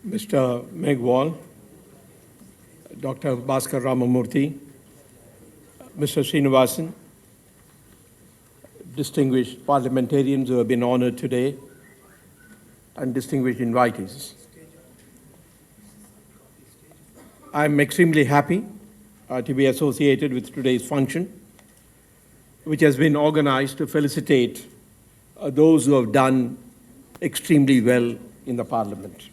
Mr. Megwal, Dr. Bhaskar Ramamurthy, Mr. Srinivasan, distinguished parliamentarians who have been honored today, and distinguished invitees. I'm extremely happy to be associated with today's function, which has been organized to felicitate those who have done extremely well in the Parliament.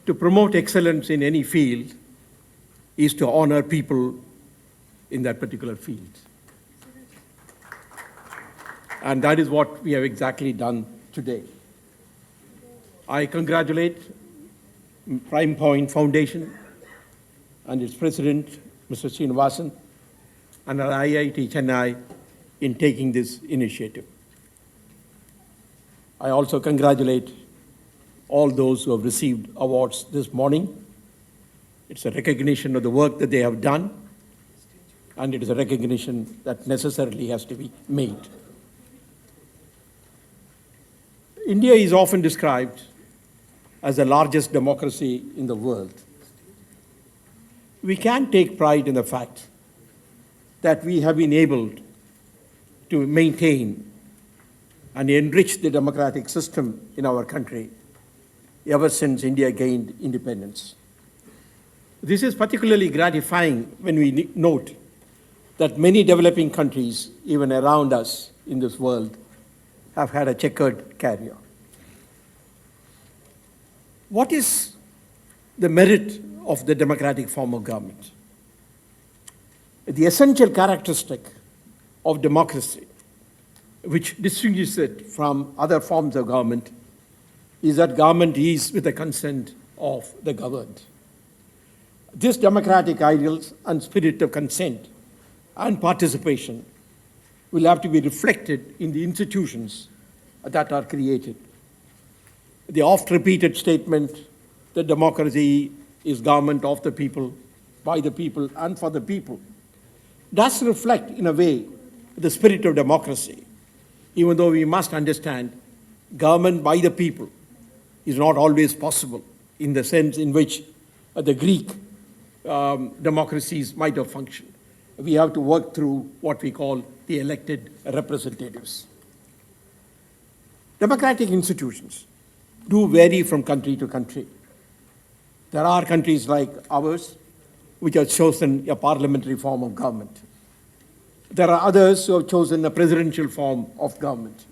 To promote excellence in any field is to honor people in that particular field. And that is what we have exactly done today. I congratulate Prime Point Foundation and its president, Mr. Srinivasan, and our IIT Chennai in taking this initiative. I also congratulate all those who have received awards this morning. It's a recognition of the work that they have done, and it is a recognition that necessarily has to be made. India is often described as the largest democracy in the world. We can take pride in the fact that we have been able to maintain and enrich the democratic system in our country ever since India gained independence. This is particularly gratifying when we note that many developing countries, even around us in this world, have had a checkered career. What is the merit of the democratic form of government? The essential characteristic of democracy, which distinguishes it from other forms of government, is that government is with the consent of the governed. This democratic ideals and spirit of consent and participation will have to be reflected in the institutions that are created. The oft-repeated statement that democracy is government of the people, by the people, and for the people does reflect, in a way, the spirit of democracy, even though we must understand government by the people is not always possible in the sense in which the Greek democracies might have functioned. We have to work through what we call the elected representatives. Democratic institutions do vary from country to country. There are countries like ours which have chosen a parliamentary form of government. There are others who have chosen a presidential form of government.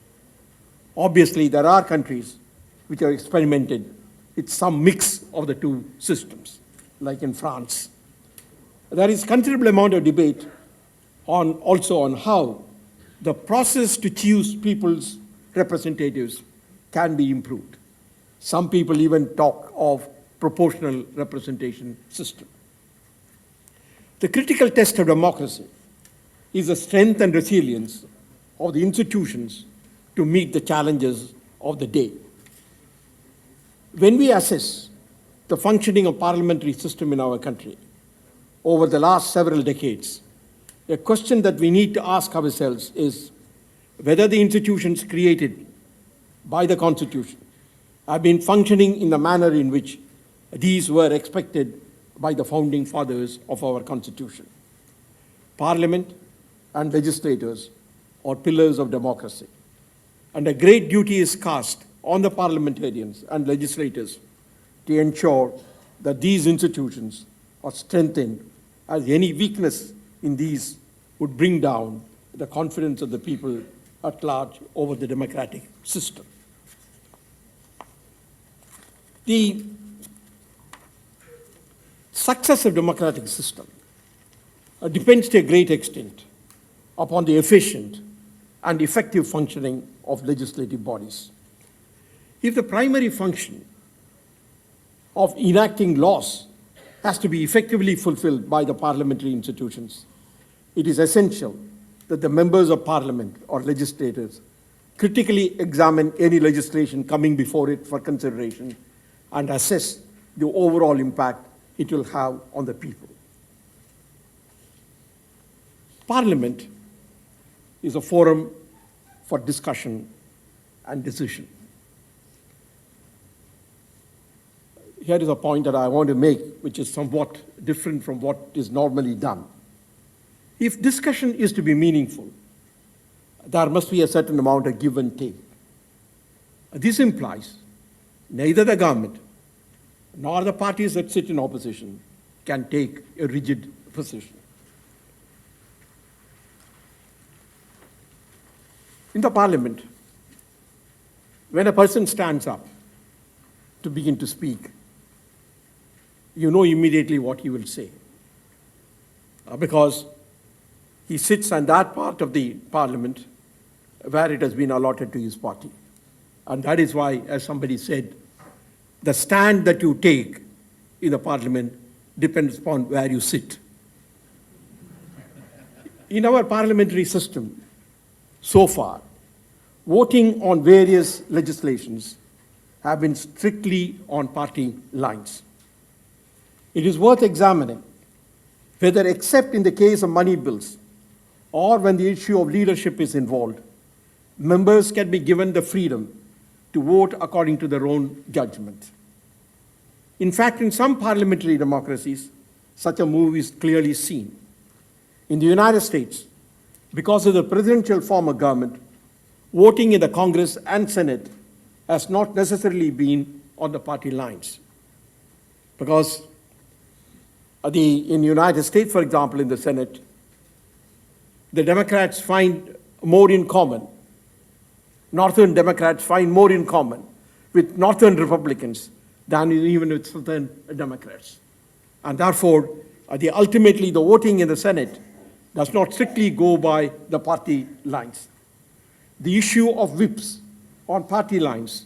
Obviously, there are countries which have experimented with some mix of the two systems, like in France. There is considerable amount of debate also on how the process to choose people's representatives can be improved. Some people even talk of proportional representation system. The critical test of democracy is the strength and resilience of the institutions to meet the challenges of the day. When we assess the functioning of parliamentary system in our country over the last several decades, a question that we need to ask ourselves is whether the institutions created by the Constitution have been functioning in the manner in which these were expected by the founding fathers of our Constitution. Parliament and legislators are pillars of democracy, and a great duty is cast on the parliamentarians and legislators to ensure that these institutions are strengthened, as any weakness in these would bring down the confidence of the people at large over the democratic system. The success of democratic system depends to a great extent upon the efficient and effective functioning of legislative bodies. If the primary function of enacting laws has to be effectively fulfilled by the parliamentary institutions, it is essential that the members of parliament or legislators critically examine any legislation coming before it for consideration and assess the overall impact it will have on the people. Parliament is a forum for discussion and decision. here is a point that I want to make, which is somewhat different from what is normally done. If discussion is to be meaningful, there must be a certain amount of give and take. This implies neither the government nor the parties that sit in opposition can take a rigid position. In the parliament, when a person stands up to begin to speak, you know immediately what he will say. Because he sits in that part of the parliament where it has been allotted to his party. And that is why, as somebody said, the stand that you take in the parliament depends upon where you sit. In our parliamentary system, so far, voting on various legislations have been strictly on party lines. It is worth examining whether, except in the case of money bills or when the issue of leadership is involved, members can be given the freedom to vote according to their own judgment. In fact, in some parliamentary democracies, such a move is clearly seen. In the United States, because of the presidential form of government, voting in the Congress and Senate has not necessarily been on the party lines. Because in the United States, for example, in the Senate, the Democrats find more in common. Northern Democrats find more in common with Northern Republicans than even with Southern Democrats. And therefore, ultimately, the voting in the Senate does not strictly go by the party lines. The issue of whips on party lines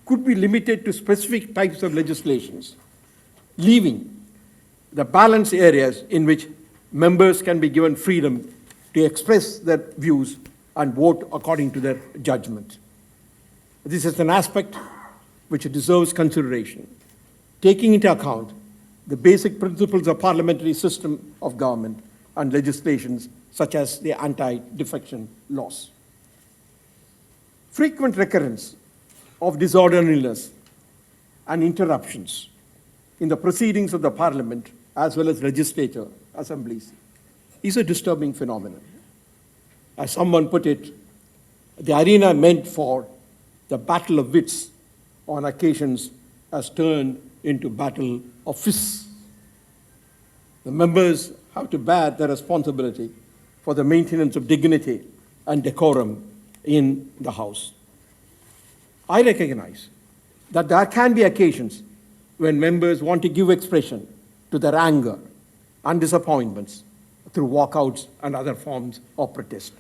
could be limited to specific types of legislations, leaving the balance areas in which members can be given freedom to express their views and vote according to their judgment. This is an aspect which deserves consideration, taking into account the basic principles of parliamentary system of government and legislations such as the anti-defection laws. Frequent recurrence of disorderliness and interruptions in the proceedings of the parliament as well as legislature assemblies is a disturbing phenomenon. As someone put it, the arena meant for the battle of wits on occasions has turned into battle of fists. The members have to bear the responsibility for the maintenance of dignity and decorum in the House. I recognize that there can be occasions when members want to give expression to their anger and disappointments through walkouts and other forms of protest.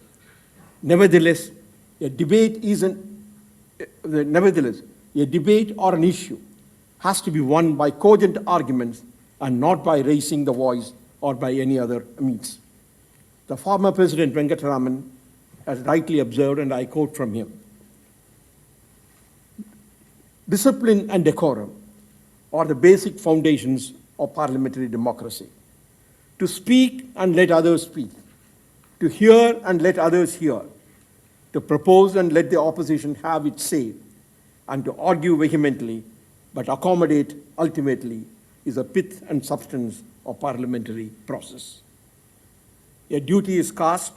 Nevertheless, a debate or an issue has to be won by cogent arguments and not by raising the voice or by any other means. The former President Venkataraman has rightly observed, and I quote from him, "Discipline and decorum are the basic foundations of parliamentary democracy. To speak and let others speak, to hear and let others hear, to propose and let the opposition have its say, and to argue vehemently but accommodate ultimately is the pith and substance of parliamentary process. A duty is cast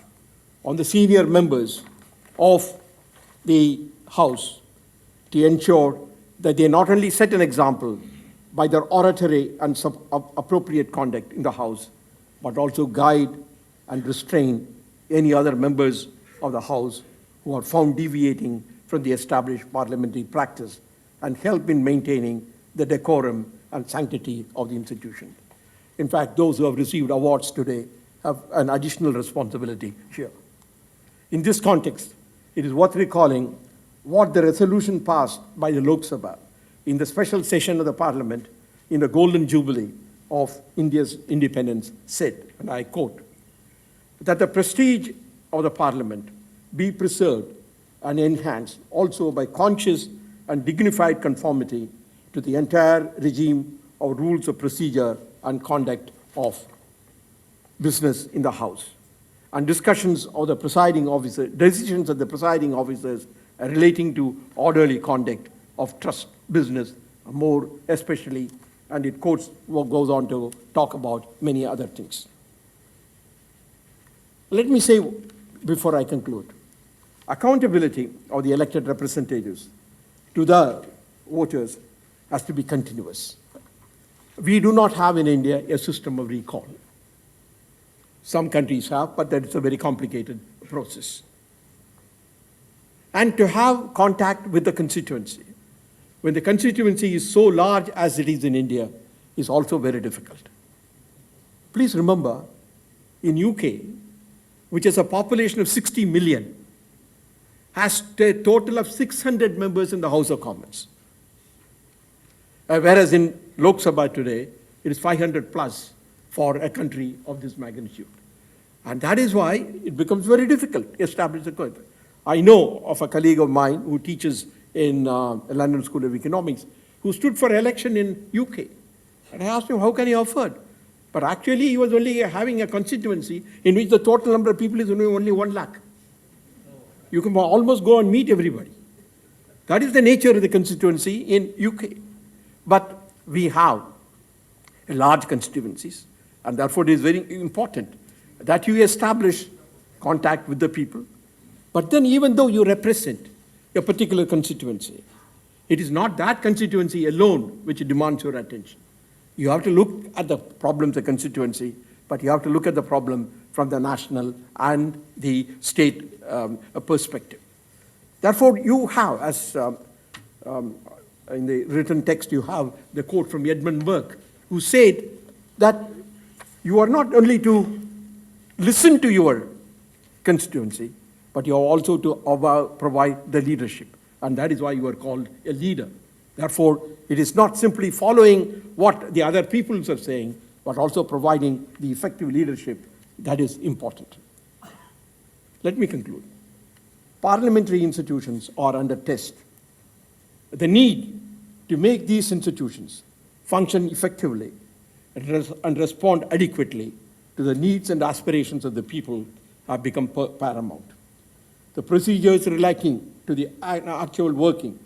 on the senior members of the House to ensure that they not only set an example by their oratory and appropriate conduct in the House, but also guide and restrain any other members of the House who are found deviating from the established parliamentary practice and help in maintaining the decorum and sanctity of the institution." In fact, those who have received awards today have an additional responsibility here. In this context, it is worth recalling what the resolution passed by the Lok Sabha in the special session of the Parliament in the Golden Jubilee of India's independence said, and I quote, "that the prestige of the Parliament be preserved and enhanced also by conscious and dignified conformity to the entire regime of rules of procedure and conduct of business in the House, and discussions of the presiding officer, decisions of the presiding officers relating to orderly conduct of trust business more especially, and it quotes what goes on to talk about many other things. Let me say, before I conclude, accountability of the elected representatives to the voters has to be continuous. We do not have in India a system of recall. Some countries have, but that is a very complicated process. And to have contact with the constituency, when the constituency is so large as it is in India, is also very difficult. Please remember, in UK, which has a population of 60 million, has a total of 600 members in the House of Commons. Whereas in Lok Sabha today, it is 500 plus for a country of this magnitude. And that is why it becomes very difficult to establish a curve. I know of a colleague of mine who teaches in London School of Economics, who stood for election in UK. And I asked him, how can he afford? But actually, he was only having a constituency in which the total number of people is only 1 lakh. You can almost go and meet everybody. That is the nature of the constituency in UK. But we have large constituencies, and therefore it is very important that you establish contact with the people. But then even though you represent a particular constituency, it is not that constituency alone which demands your attention. You have to look at the problems of the constituency, but you have to look at the problem from the national and the state perspective. Therefore, you have, as in the written text, you have the quote from Edmund Burke, who said that you are not only to listen to your constituency, but you are also to provide the leadership. And that is why you are called a leader. Therefore, it is not simply following what the other peoples are saying, but also providing the effective leadership that is important. Let me conclude. Parliamentary institutions are under test. The need to make these institutions function effectively and respond adequately to the needs and aspirations of the people have become paramount. The procedures relating to the actual working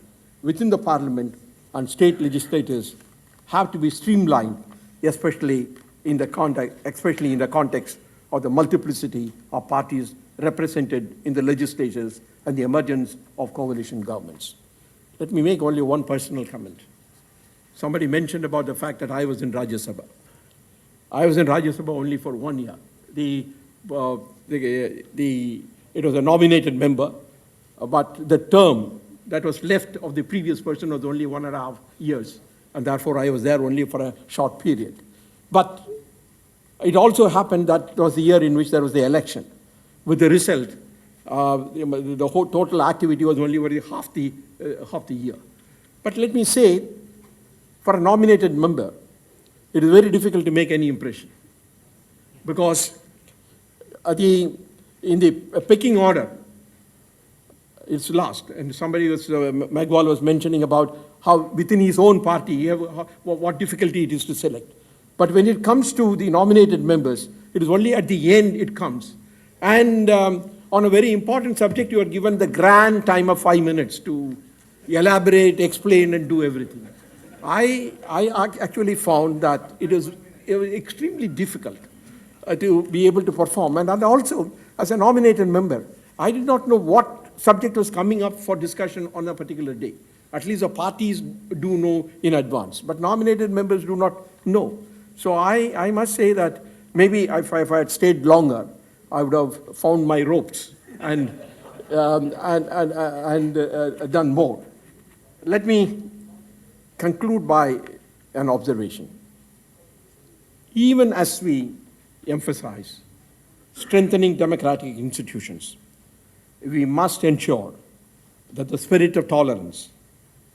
within the Parliament and state legislators have to be streamlined, especially in the context of the multiplicity of parties represented in the legislatures and the emergence of coalition governments. Let me make only one personal comment. Somebody mentioned about the fact that I was in Rajya Sabha. I was in Rajya Sabha only for 1 year. It was a nominated member, but the term that was left of the previous person was only 1.5 years, and therefore I was there only for a short period. But it also happened that it was the year in which there was the election. With the result, the whole total activity was only half the year. But let me say, for a nominated member, it is very difficult to make any impression, because in the pecking order, it's last. And somebody was, Megwal was mentioning about how within his own party, what difficulty it is to select. But when it comes to the nominated members, it is only at the end it comes. And on a very important subject, you are given the grand time of 5 minutes to elaborate, explain, and do everything. I actually found that it was extremely difficult to be able to perform. And also, as a nominated member, I did not know what subject was coming up for discussion on a particular day. At least the parties do know in advance, but nominated members do not know. So I must say that maybe if I had stayed longer, I would have found my ropes and done more. Let me conclude by an observation. Even as we emphasize strengthening democratic institutions, we must ensure that the spirit of tolerance,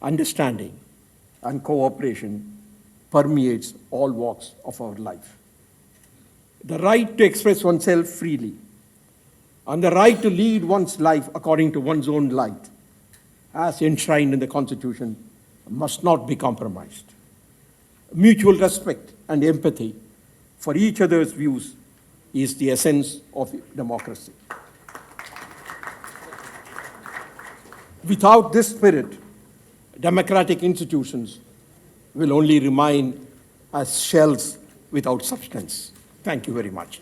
understanding, and cooperation permeates all walks of our life. The right to express oneself freely and the right to lead one's life according to one's own light, as enshrined in the Constitution, must not be compromised. Mutual respect and empathy for each other's views is the essence of democracy. Without this spirit, democratic institutions will only remain as shells without substance. Thank you very much.